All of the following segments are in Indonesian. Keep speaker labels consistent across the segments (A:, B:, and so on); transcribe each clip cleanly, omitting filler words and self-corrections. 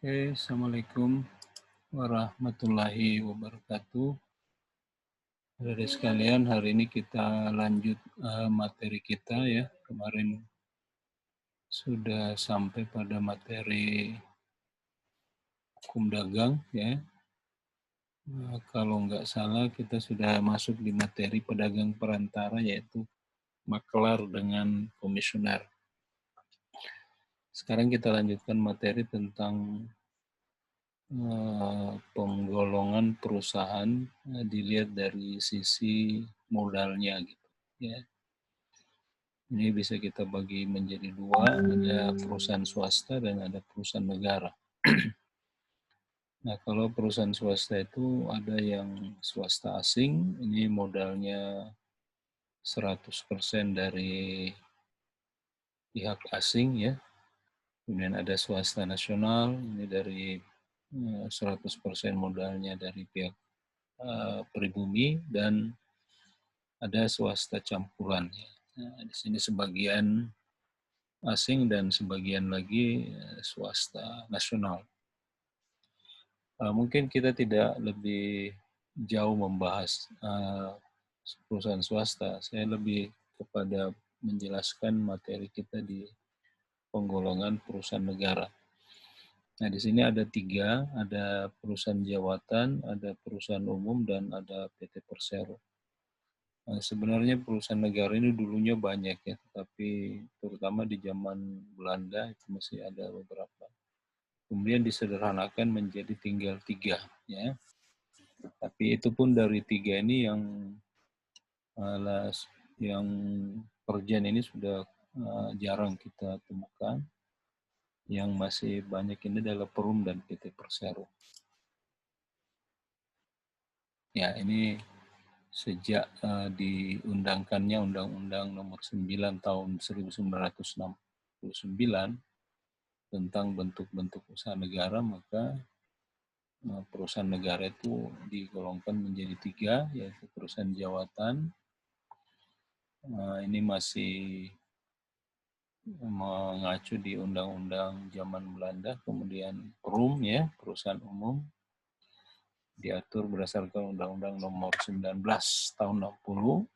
A: Assalamualaikum warahmatullahi wabarakatuh. Saudara sekalian, hari ini kita lanjut materi kita ya. Kemarin sudah sampai pada materi hukum dagang ya. Kalau nggak salah kita sudah masuk di materi pedagang perantara yaitu makelar dengan komisioner. Sekarang kita lanjutkan materi tentang penggolongan perusahaan dilihat dari sisi modalnya gitu ya. Ini bisa kita bagi menjadi dua, ada perusahaan swasta dan ada perusahaan negara. Nah, kalau perusahaan swasta itu ada yang swasta asing, ini modalnya 100% dari pihak asing ya. Kemudian ada swasta nasional, ini dari 100% modalnya dari pihak pribumi, dan ada swasta campuran. Nah, di sini sebagian asing dan sebagian lagi swasta nasional. Mungkin kita tidak lebih jauh membahas perusahaan swasta. Saya lebih kepada menjelaskan materi kita di penggolongan perusahaan negara. Nah, di sini ada tiga, ada perusahaan jawatan, ada perusahaan umum, dan ada PT Persero. Sebenarnya perusahaan negara ini dulunya banyak ya, tapi terutama di zaman Belanda itu masih ada beberapa. Kemudian disederhanakan menjadi tinggal tiga ya. Tapi itu pun dari tiga ini yang Perjan ini sudah jarang kita temukan. Yang masih banyak ini adalah Perum dan PT Persero. Ya, ini sejak diundangkannya Undang-Undang Nomor 9 tahun 1969 tentang bentuk-bentuk usaha negara, maka perusahaan negara itu digolongkan menjadi tiga, yaitu perusahaan jawatan. Ini masih mengacu di undang-undang zaman Belanda, kemudian Perum ya, perusahaan umum, diatur berdasarkan Undang-Undang Nomor 19 tahun 60,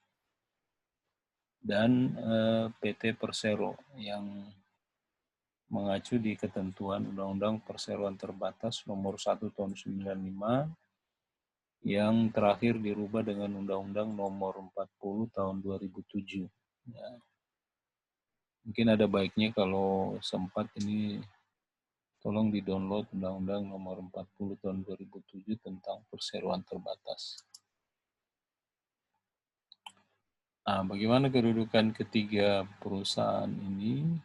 A: dan PT Persero yang mengacu di ketentuan Undang-Undang Perseroan Terbatas Nomor 1 tahun 95 yang terakhir dirubah dengan Undang-Undang Nomor 40 tahun 2007. Ya. Mungkin ada baiknya kalau sempat ini tolong di-download Undang-Undang Nomor 40 tahun 2007 tentang perseroan terbatas. Nah, bagaimana kedudukan ketiga perusahaan ini?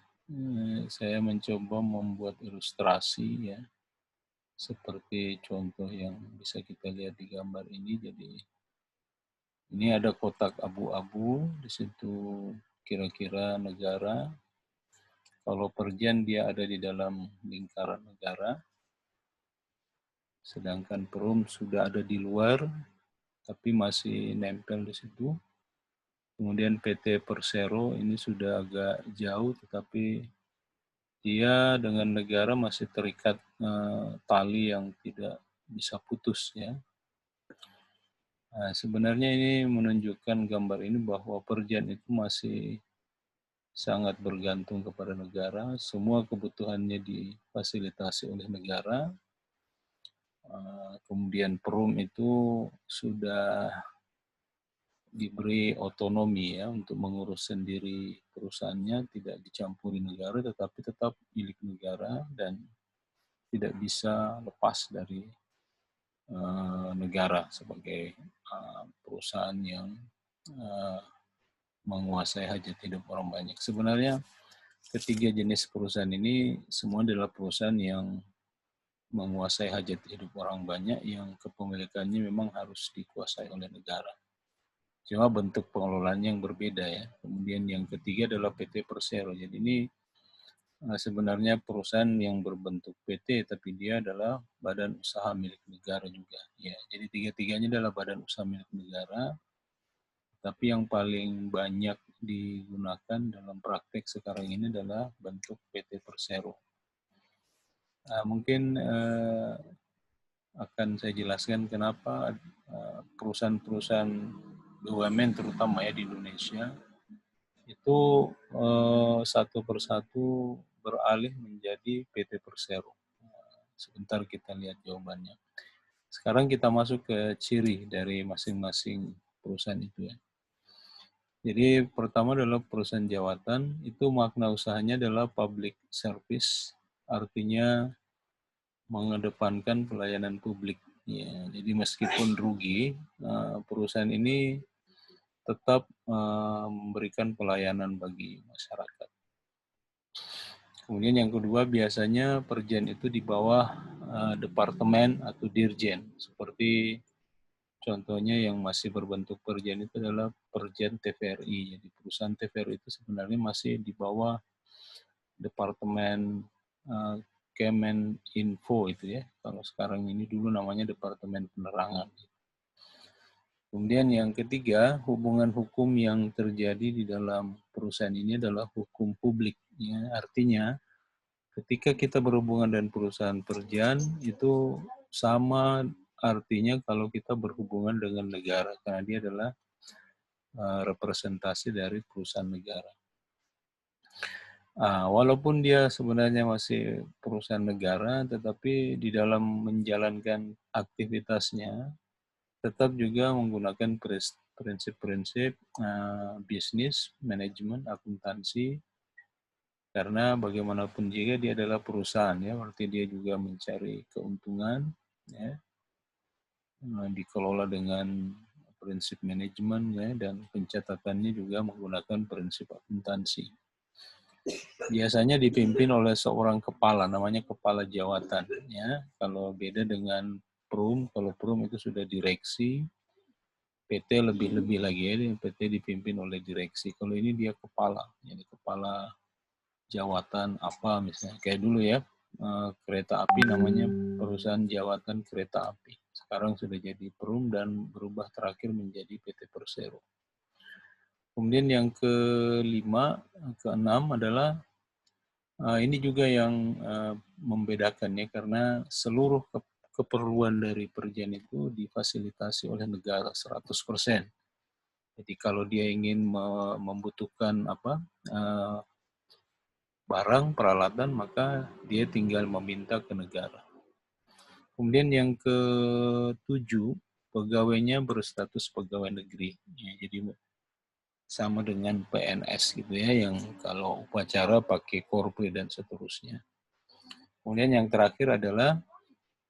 A: Saya mencoba membuat ilustrasi ya, seperti contoh yang bisa kita lihat di gambar ini. Jadi ini ada kotak abu-abu, di situ kira-kira negara. Kalau Perjan dia ada di dalam lingkaran negara, sedangkan Perum sudah ada di luar, tapi masih nempel di situ. Kemudian PT Persero ini sudah agak jauh, tetapi dia dengan negara masih terikat tali yang tidak bisa putus ya. Nah, sebenarnya ini menunjukkan gambar ini bahwa Perjan itu masih sangat bergantung kepada negara. Semua kebutuhannya difasilitasi oleh negara. Kemudian Perum itu sudah diberi otonomi ya untuk mengurus sendiri perusahaannya, tidak dicampuri negara, tetapi tetap milik negara dan tidak bisa lepas dari negara sebagai perusahaan yang menguasai hajat hidup orang banyak. Sebenarnya ketiga jenis perusahaan ini semua adalah perusahaan yang menguasai hajat hidup orang banyak yang kepemilikannya memang harus dikuasai oleh negara. Cuma bentuk pengelolaannya yang berbeda ya. Kemudian yang ketiga adalah PT Persero. Jadi ini sebenarnya perusahaan yang berbentuk PT, tapi dia adalah badan usaha milik negara juga. Ya, jadi tiga-tiganya adalah badan usaha milik negara, tapi yang paling banyak digunakan dalam praktek sekarang ini adalah bentuk PT Persero. Mungkin akan saya jelaskan kenapa perusahaan-perusahaan BUMN terutama ya di Indonesia itu satu persatu beralih menjadi PT Persero. Sebentar kita lihat jawabannya. Sekarang kita masuk ke ciri dari masing-masing perusahaan itu ya. Jadi pertama adalah perusahaan jawatan, itu makna usahanya adalah public service, artinya mengedepankan pelayanan publik. Ya, jadi meskipun rugi, perusahaan ini tetap memberikan pelayanan bagi masyarakat. Kemudian yang kedua, biasanya Perjen itu di bawah departemen atau dirjen, seperti contohnya yang masih berbentuk Perjen itu adalah Perjen TVRI. Jadi perusahaan TVRI itu sebenarnya masih di bawah departemen Kemeninfo itu ya. Kalau sekarang ini dulu namanya Departemen Penerangan. Kemudian yang ketiga, hubungan hukum yang terjadi di dalam perusahaan ini adalah hukum publik. Ya. Artinya, ketika kita berhubungan dengan perusahaan Perjan, itu sama artinya kalau kita berhubungan dengan negara, karena dia adalah representasi dari perusahaan negara. Walaupun dia sebenarnya masih perusahaan negara, tetapi di dalam menjalankan aktivitasnya, tetap juga menggunakan prinsip-prinsip bisnis, manajemen, akuntansi, karena bagaimanapun juga dia adalah perusahaan, ya, berarti dia juga mencari keuntungan, ya, dikelola dengan prinsip manajemen, ya, dan pencatatannya juga menggunakan prinsip akuntansi. Biasanya dipimpin oleh seorang kepala, namanya kepala jawatan. Ya. Kalau beda dengan PRUM, kalau PRUM itu sudah direksi, PT lebih-lebih lagi ya, PT dipimpin oleh direksi. Kalau ini dia kepala, jadi kepala jawatan apa misalnya. Kayak dulu ya, kereta api namanya perusahaan jawatan kereta api. Sekarang sudah jadi PRUM dan berubah terakhir menjadi PT Persero. Kemudian yang keenam adalah ini juga yang membedakan ya, karena seluruh keperluan dari Perjan itu difasilitasi oleh negara 100%. Jadi kalau dia ingin membutuhkan barang, peralatan, maka dia tinggal meminta ke negara. Kemudian yang ketujuh, pegawainya berstatus pegawai negeri. Ya, jadi sama dengan PNS gitu ya, yang kalau upacara pakai korpri dan seterusnya. Kemudian yang terakhir adalah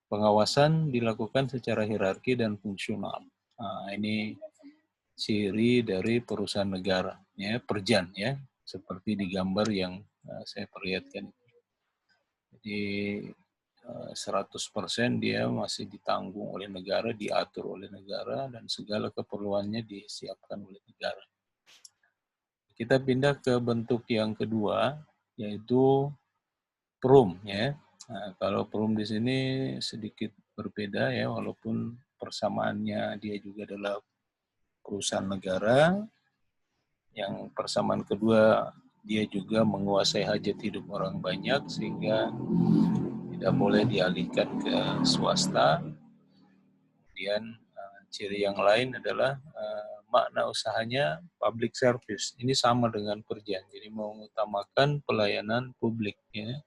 A: pengawasan dilakukan secara hierarki dan fungsional. Ini ciri dari perusahaan negara, ya, Perjan ya, seperti di gambar yang saya perlihatkan. Jadi 100% dia masih ditanggung oleh negara, diatur oleh negara, dan segala keperluannya disiapkan oleh negara. Kita pindah ke bentuk yang kedua, yaitu PRUM ya. Nah, kalau PRUM di sini sedikit berbeda ya, walaupun persamaannya dia juga adalah perusahaan negara. Yang persamaan kedua, dia juga menguasai hajat hidup orang banyak sehingga tidak boleh dialihkan ke swasta. Kemudian ciri yang lain adalah makna usahanya public service. Ini sama dengan Perjan, jadi mengutamakan pelayanan publik. Ya.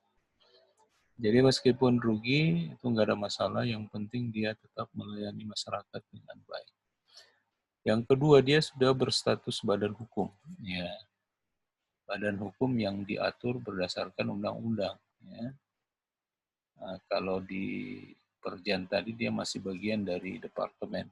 A: Jadi meskipun rugi, itu nggak ada masalah, yang penting dia tetap melayani masyarakat dengan baik. Yang kedua, dia sudah berstatus badan hukum. Ya. Badan hukum yang diatur berdasarkan undang-undang. Ya. Nah, kalau di Perjan tadi dia masih bagian dari departemen.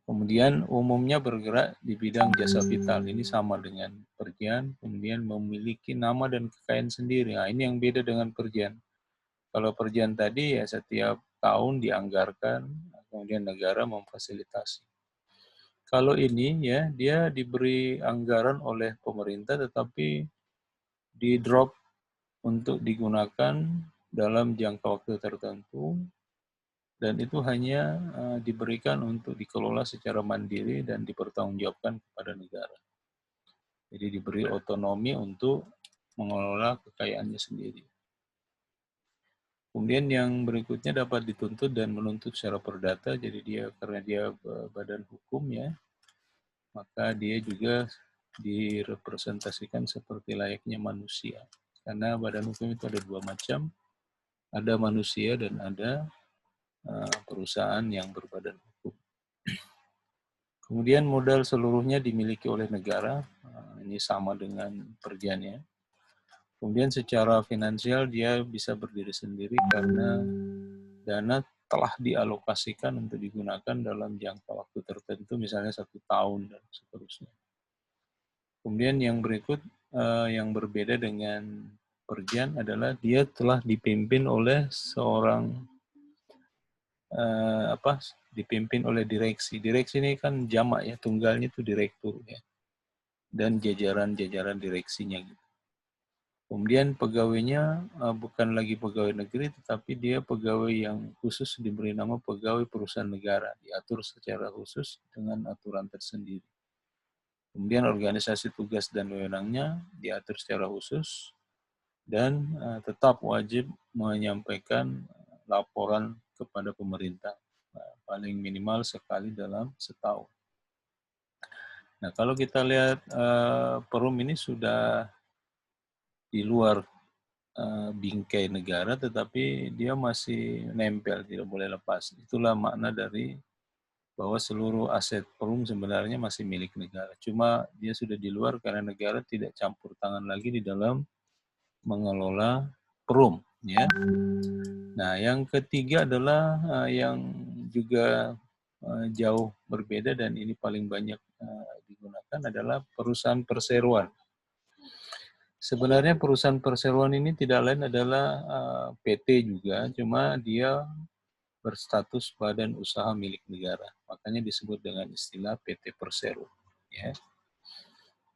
A: Kemudian umumnya bergerak di bidang jasa vital. Ini sama dengan Perjan, kemudian memiliki nama dan kekayaan sendiri. Nah, ini yang beda dengan Perjan. Kalau Perjan tadi ya setiap tahun dianggarkan, kemudian negara memfasilitasi. Kalau ini ya dia diberi anggaran oleh pemerintah tetapi di drop untuk digunakan dalam jangka waktu tertentu, dan itu hanya diberikan untuk dikelola secara mandiri dan dipertanggungjawabkan kepada negara. Jadi diberi otonomi untuk mengelola kekayaannya sendiri. Kemudian yang berikutnya dapat dituntut dan menuntut secara perdata, jadi dia karena dia badan hukum ya, maka dia juga direpresentasikan seperti layaknya manusia. Karena badan hukum itu ada dua macam, ada manusia dan ada perusahaan yang berbadan hukum. Kemudian modal seluruhnya dimiliki oleh negara, ini sama dengan perjanjian. Kemudian secara finansial dia bisa berdiri sendiri karena dana telah dialokasikan untuk digunakan dalam jangka waktu tertentu, misalnya 1 tahun dan seterusnya. Kemudian yang berikut yang berbeda dengan perjan adalah dia telah dipimpin oleh seorang dipimpin oleh direksi. Direksi ini kan jamak ya, tunggalnya itu direktur ya, dan jajaran-jajaran direksinya gitu. Kemudian pegawainya bukan lagi pegawai negeri, tetapi dia pegawai yang khusus diberi nama pegawai perusahaan negara, diatur secara khusus dengan aturan tersendiri. Kemudian organisasi tugas dan wewenangnya diatur secara khusus dan tetap wajib menyampaikan laporan kepada pemerintah, paling minimal sekali dalam setahun. Nah, kalau kita lihat Perum ini sudah di luar bingkai negara, tetapi dia masih nempel, tidak boleh lepas. Itulah makna dari bahwa seluruh aset Perum sebenarnya masih milik negara. Cuma dia sudah di luar karena negara tidak campur tangan lagi di dalam mengelola Perum. Ya. Nah, yang ketiga adalah yang juga jauh berbeda dan ini paling banyak digunakan adalah perusahaan perseroan. Sebenarnya perusahaan perseroan ini tidak lain adalah PT juga, cuma dia berstatus badan usaha milik negara. Makanya disebut dengan istilah PT Persero. Ya.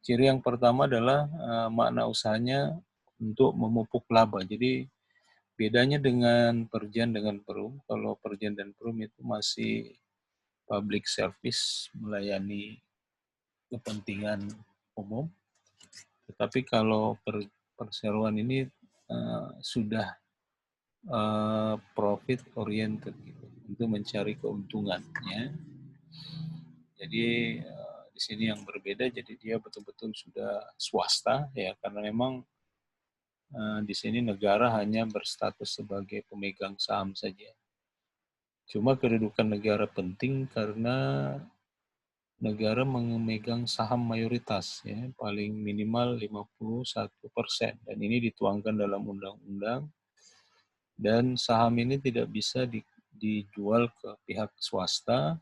A: Ciri yang pertama adalah makna usahanya untuk memupuk laba. Jadi bedanya dengan perjan dengan perum, kalau perjan dan perum itu masih public service, melayani kepentingan umum. Tetapi kalau perseroan ini sudah profit oriented gitu, untuk mencari keuntungan ya. Jadi di sini yang berbeda, jadi dia betul-betul sudah swasta ya, karena memang di sini negara hanya berstatus sebagai pemegang saham saja. Cuma kedudukan negara penting karena negara memegang saham mayoritas ya, paling minimal 51%, dan ini dituangkan dalam undang-undang. Dan saham ini tidak bisa dijual ke pihak swasta,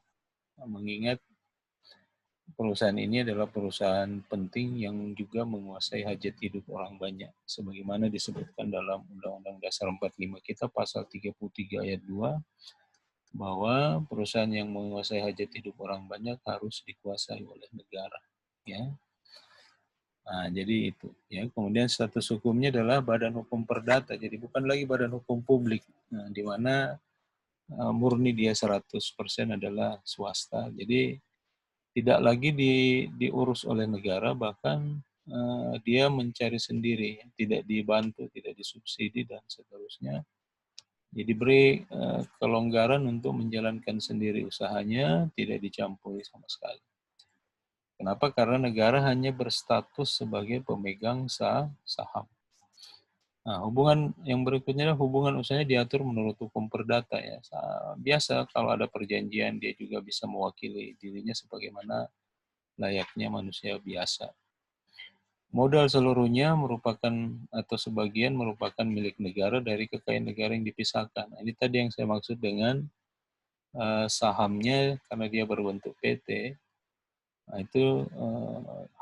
A: mengingat perusahaan ini adalah perusahaan penting yang juga menguasai hajat hidup orang banyak. Sebagaimana disebutkan dalam Undang-Undang Dasar 45 kita pasal 33 ayat 2, bahwa perusahaan yang menguasai hajat hidup orang banyak harus dikuasai oleh negara. Ya. Nah, jadi itu. Ya. Kemudian status hukumnya adalah badan hukum perdata. Jadi bukan lagi badan hukum publik. Nah, di mana murni dia 100% adalah swasta. Jadi tidak lagi diurus oleh negara, bahkan dia mencari sendiri, tidak dibantu, tidak disubsidi, dan seterusnya. Jadi beri kelonggaran untuk menjalankan sendiri usahanya, tidak dicampuri sama sekali. Kenapa? Karena negara hanya berstatus sebagai pemegang saham. Nah, hubungan yang berikutnya adalah hubungan usahanya diatur menurut hukum perdata ya. Biasa kalau ada perjanjian dia juga bisa mewakili dirinya sebagaimana layaknya manusia biasa. Modal seluruhnya merupakan atau sebagian merupakan milik negara dari kekayaan negara yang dipisahkan. Nah, ini tadi yang saya maksud dengan sahamnya karena dia berbentuk PT. Nah, itu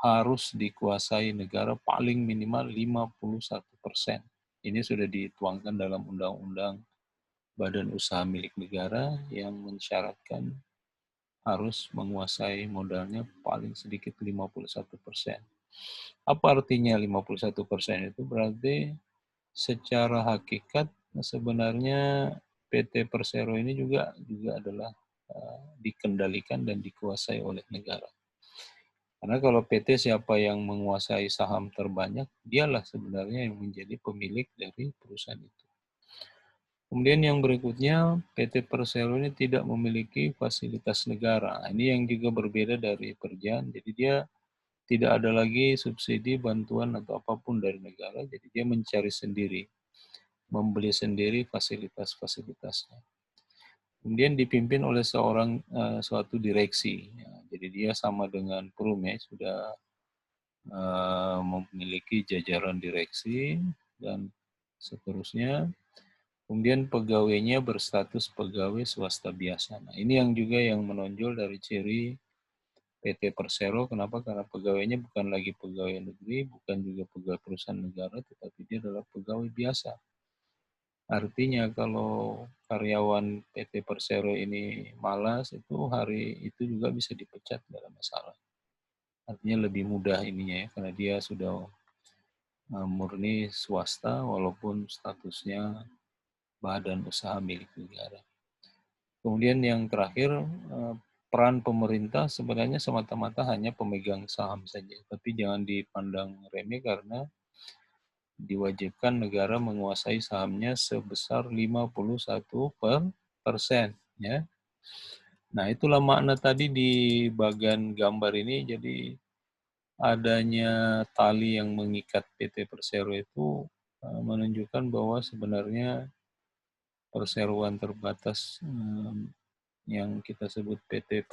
A: harus dikuasai negara paling minimal 51%. Ini sudah dituangkan dalam Undang-Undang Badan Usaha Milik Negara yang mensyaratkan harus menguasai modalnya paling sedikit 51%. Apa artinya 51%? Itu berarti secara hakikat sebenarnya PT Persero ini juga adalah dikendalikan dan dikuasai oleh negara. Karena kalau PT siapa yang menguasai saham terbanyak, dialah sebenarnya yang menjadi pemilik dari perusahaan itu. Kemudian yang berikutnya, PT Persero ini tidak memiliki fasilitas negara. Ini yang juga berbeda dari Perjan. Jadi dia tidak ada lagi subsidi, bantuan, atau apapun dari negara. Jadi dia mencari sendiri, membeli sendiri fasilitas-fasilitasnya. Kemudian dipimpin oleh suatu direksi. Ya, jadi dia sama dengan Perum ya, sudah memiliki jajaran direksi dan seterusnya. Kemudian pegawainya berstatus pegawai swasta biasa. Nah, ini yang juga yang menonjol dari ciri PT Persero. Kenapa? Karena pegawainya bukan lagi pegawai negeri, bukan juga pegawai perusahaan negara, tetapi dia adalah pegawai biasa. Artinya kalau karyawan PT Persero ini malas, itu hari itu juga bisa dipecat, tidak ada masalah. Artinya lebih mudah ininya ya, karena dia sudah murni swasta walaupun statusnya badan usaha milik negara. Kemudian yang terakhir, peran pemerintah sebenarnya semata-mata hanya pemegang saham saja, tapi jangan dipandang remeh karena diwajibkan negara menguasai sahamnya sebesar 51%. Ya. Nah, itulah makna tadi di bagian gambar ini. Jadi adanya tali yang mengikat PT Persero itu menunjukkan bahwa sebenarnya perseroan terbatas yang kita sebut PT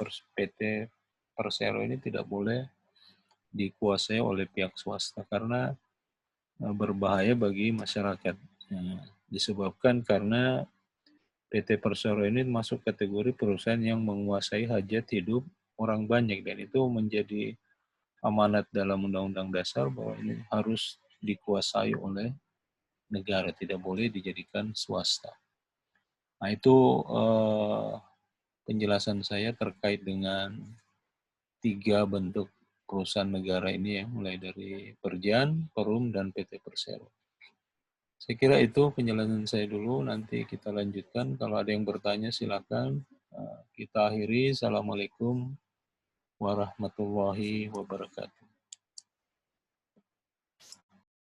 A: Persero ini tidak boleh dikuasai oleh pihak swasta karena berbahaya bagi masyarakat. Disebabkan karena PT Persero ini masuk kategori perusahaan yang menguasai hajat hidup orang banyak dan itu menjadi amanat dalam Undang-Undang Dasar bahwa ini harus dikuasai oleh negara, tidak boleh dijadikan swasta. Nah itu penjelasan saya terkait dengan 3 bentuk perusahaan negara ini ya, mulai dari Perjan, Perum, dan PT Persero. Saya kira itu penjelasan saya dulu, nanti kita lanjutkan. Kalau ada yang bertanya silakan. Kita akhiri. Assalamualaikum warahmatullahi wabarakatuh.